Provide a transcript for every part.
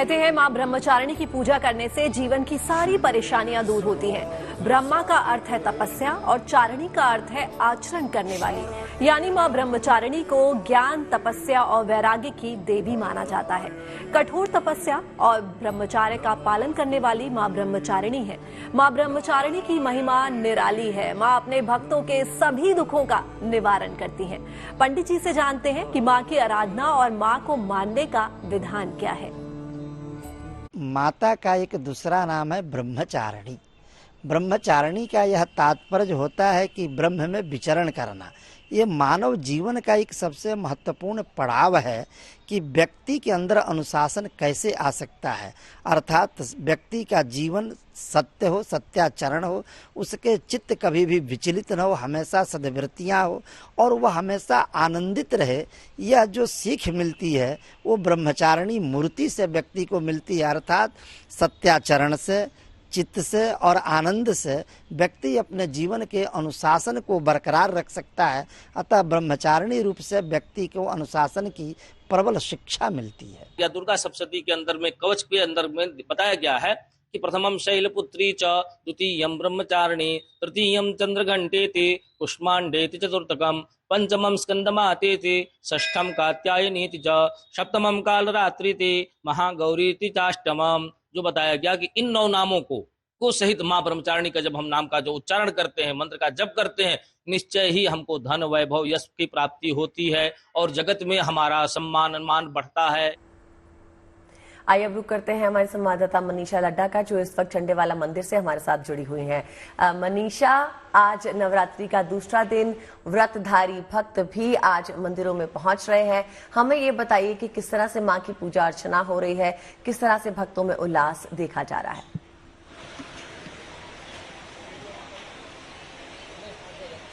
कहते हैं मां ब्रह्मचारिणी की पूजा करने से जीवन की सारी परेशानियां दूर होती हैं। ब्रह्मा का अर्थ है तपस्या और चारिणी का अर्थ है आचरण करने वाली, यानी मां ब्रह्मचारिणी को ज्ञान, तपस्या और वैराग्य की देवी माना जाता है। कठोर तपस्या और ब्रह्मचार्य का पालन करने वाली मां ब्रह्मचारिणी है। मां ब्रह्मचारिणी की महिमा निराली है। मां अपने भक्तों के सभी दुखों का निवारण करती है। पंडित जी से जानते हैं कि मां की आराधना और मां को मानने का विधान क्या है। माता का एक दूसरा नाम है ब्रह्मचारिणी। ब्रह्मचारिणी का यह तात्पर्य होता है कि ब्रह्म में विचरण करना। ये मानव जीवन का एक सबसे महत्वपूर्ण पड़ाव है कि व्यक्ति के अंदर अनुशासन कैसे आ सकता है, अर्थात व्यक्ति का जीवन सत्य हो, सत्याचरण हो, उसके चित्त कभी भी विचलित न हो, हमेशा सद्वृत्तियाँ हो और वह हमेशा आनंदित रहे। यह जो सीख मिलती है वो ब्रह्मचारिणी मूर्ति से व्यक्ति को मिलती है, अर्थात सत्याचरण से, चित्त से और आनंद से व्यक्ति अपने जीवन के अनुशासन को बरकरार रख सकता है। अतः ब्रह्मचारिणी रूप से व्यक्ति को अनुशासन की प्रबल शिक्षा मिलती है। या दुर्गा सप्तशती के अंदर में कवच के अंदर में बताया गया है कि प्रथमम शैलपुत्री च, द्वितीयम ब्रह्मचारिणी, तृतीयम चंद्रघंटेति, कुष्मांडेति चतुर्थकम, पंचमम स्कंदमातेति, षष्ठम कात्यायनीति च, सप्तमम कालरात्रिति, महागौरीति चाष्टमम। जो बताया गया कि इन 9 नामों को सहित मां ब्रह्मचारिणी का जब हम नाम का जो उच्चारण करते हैं, मंत्र का जप करते हैं, निश्चय ही हमको धन, वैभव, यश की प्राप्ति होती है और जगत में हमारा सम्मान बढ़ता है। आइए अब रुक करते हैं हमारे संवाददाता मनीषा लड्डा का, जो इस वक्त चंडेवाला मंदिर से हमारे साथ जुड़ी हुई हैं। मनीषा, आज नवरात्रि का दूसरा दिन, व्रतधारी भक्त भी आज मंदिरों में पहुंच रहे हैं। हमें ये बताइए कि किस तरह से मां की पूजा अर्चना हो रही है, किस तरह से भक्तों में उल्लास देखा जा रहा है।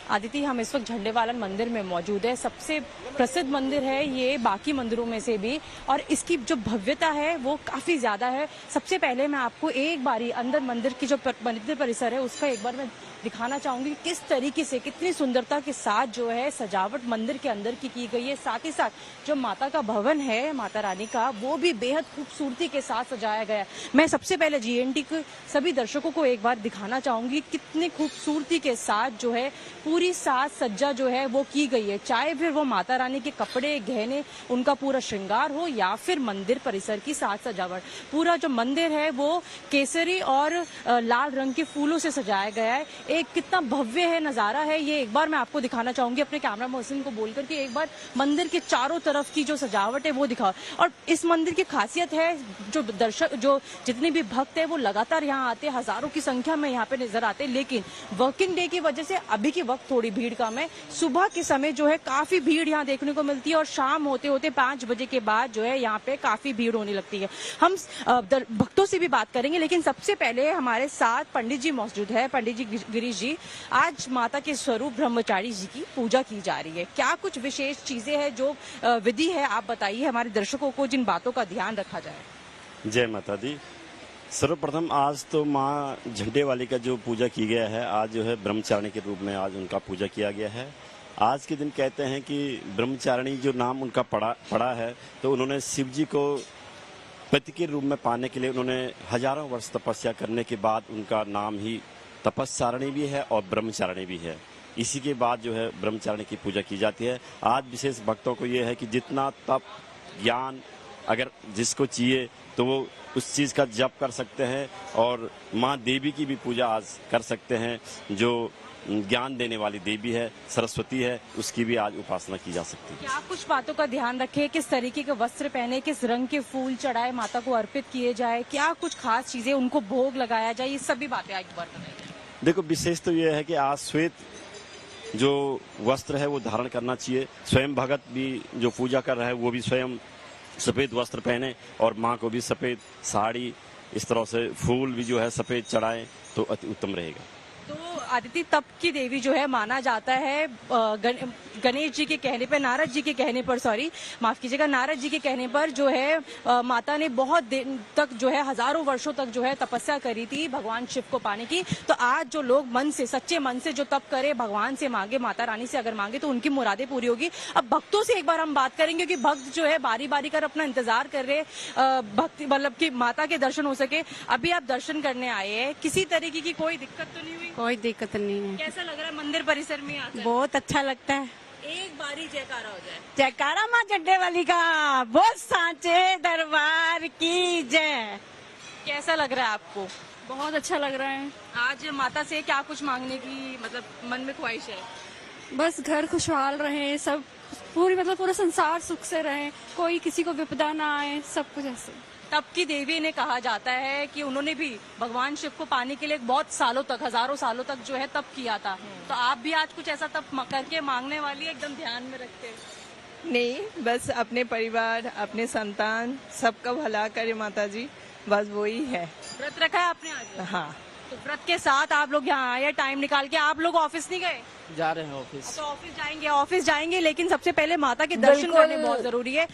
आदिति, हम इस वक्त झंडेवालन मंदिर में मौजूद है। सबसे प्रसिद्ध मंदिर है ये बाकी मंदिरों में से भी, और इसकी जो भव्यता है वो काफी ज्यादा है। सबसे पहले मैं आपको एक बारी अंदर मंदिर की जो मंदिर परिसर है उसका एक बार मैं दिखाना चाहूंगी, किस तरीके से, कितनी सुंदरता के साथ जो है सजावट मंदिर के अंदर की गई है। साथ ही साथ जो माता का भवन है माता रानी का, वो भी बेहद खूबसूरती के साथ सजाया गया है। मैं सबसे पहले GNT के सभी दर्शकों को एक बार दिखाना चाहूंगी कितनी खूबसूरती के साथ जो है पूरी साज सज्जा जो है वो की गई है। चाहे फिर वो माता रानी के कपड़े, गहने, उनका पूरा श्रृंगार हो या फिर मंदिर परिसर की साज सजावट। पूरा जो मंदिर है वो केसरी और लाल रंग के फूलों से सजाया गया है। एक कितना भव्य है नजारा है ये एक बार मैं आपको दिखाना चाहूंगी अपने कैमरा मोहसिन को बोलकर कि एक बार मंदिर के चारों तरफ की जो सजावट है वो दिखाओ। और इस मंदिर की खासियत है, जो दर्शक, जो जितने भी भक्त है वो लगातार यहाँ आते, हजारों की संख्या में यहाँ पे नजर आते, लेकिन वर्किंग डे की वजह से अभी के वक्त थोड़ी भीड़ कम है। सुबह के समय जो है काफी भीड़ यहाँ देखने को मिलती है और शाम होते होते 5 बजे के बाद जो है यहाँ पे काफी भीड़ होने लगती है। हम भक्तों से भी बात करेंगे, लेकिन सबसे पहले हमारे साथ पंडित जी मौजूद है। पंडित जी गिरीश जी, आज माता के स्वरूप ब्रह्मचारी जी की पूजा की जा रही है, क्या कुछ विशेष चीजें हैं जो विधि है, आप बताइए हमारे दर्शकों को जिन बातों का ध्यान रखा जाए। जय माता दी। सर्वप्रथम आज तो माँ झंडेवाली का जो पूजा की गया है, आज जो है ब्रह्मचारिणी के रूप में आज उनका पूजा किया गया है। आज के दिन कहते हैं कि ब्रह्मचारिणी जो नाम उनका पड़ा है, तो उन्होंने शिव जी को पति के रूप में पाने के लिए उन्होंने हजारों वर्ष तपस्या करने के बाद उनका नाम ही तपस्चारिणी भी है और ब्रह्मचारिणी भी है। इसी के बाद जो है ब्रह्मचारिणी की पूजा की जाती है। आज विशेष भक्तों को ये है कि जितना तप, ज्ञान अगर जिसको चाहिए तो वो उस चीज़ का जप कर सकते हैं और माँ देवी की भी पूजा आज कर सकते हैं। जो ज्ञान देने वाली देवी है, सरस्वती है, उसकी भी आज उपासना की जा सकती है। क्या कुछ बातों का ध्यान रखें, किस तरीके के वस्त्र पहने, किस रंग के फूल चढ़ाए माता को अर्पित किए जाए, क्या कुछ खास चीजें उनको भोग लगाया जाए, ये सभी बातें आज बार बताइए। देखो, विशेष तो ये है कि आज श्वेत जो वस्त्र है वो धारण करना चाहिए। स्वयं भगत भी जो पूजा कर रहा है वो भी स्वयं सफेद वस्त्र पहने और माँ को भी सफेद साड़ी, इस तरह से फूल भी जो है सफेद चढ़ाएं तो अति उत्तम रहेगा। तो आदिति तप की देवी जो है माना जाता है गणेश जी के कहने पर, नारद जी के कहने पर, सॉरी माफ कीजिएगा, नारद जी के कहने पर जो है माता ने बहुत दिन तक जो है हजारों वर्षों तक जो है तपस्या करी थी भगवान शिव को पाने की। तो आज जो लोग मन से, सच्चे मन से जो तप करे, भगवान से मांगे, माता रानी से अगर मांगे तो उनकी मुरादें पूरी होगी। अब भक्तों से एक बार हम बात करेंगे क्योंकि भक्त जो है बारी बारी कर अपना इंतजार कर रहे भक्ति मतलब कि माता के दर्शन हो सके। अभी आप दर्शन करने आए हैं, किसी तरीके की कोई दिक्कत तो नहीं हुई? कोई दिक्कत नहीं है। कैसा लग रहा है मंदिर परिसर में आकर? बहुत अच्छा लगता है। एक बारी जयकारा हो जाए। जयकारा माँ झंडे वाली का, बहुत सांचे दरबार की जय। कैसा लग रहा है आपको? बहुत अच्छा लग रहा है। आज माता से क्या कुछ मांगने की मतलब मन में ख्वाहिश है? बस घर खुशहाल रहे, सब पूरा संसार सुख से रहे, कोई किसी को विपदा ना आए, सब कुछ ऐसे। तप की देवी ने कहा जाता है कि उन्होंने भी भगवान शिव को पाने के लिए बहुत सालों तक, हजारों सालों तक जो है तप किया था। तो आप भी आज कुछ ऐसा तप करके मांगने वाली है, एकदम ध्यान में रखते हैं? नहीं, बस अपने परिवार, अपने संतान, सबका भला करे माता जी, बस वही है। व्रत रखा है आपने आज? हाँ। तो व्रत के साथ आप लोग यहाँ आए, टाइम निकाल के। आप लोग ऑफिस नहीं गए? जा रहे हैं ऑफिस। तो ऑफिस जाएंगे लेकिन सबसे पहले माता के दर्शन करने बहुत जरूरी है।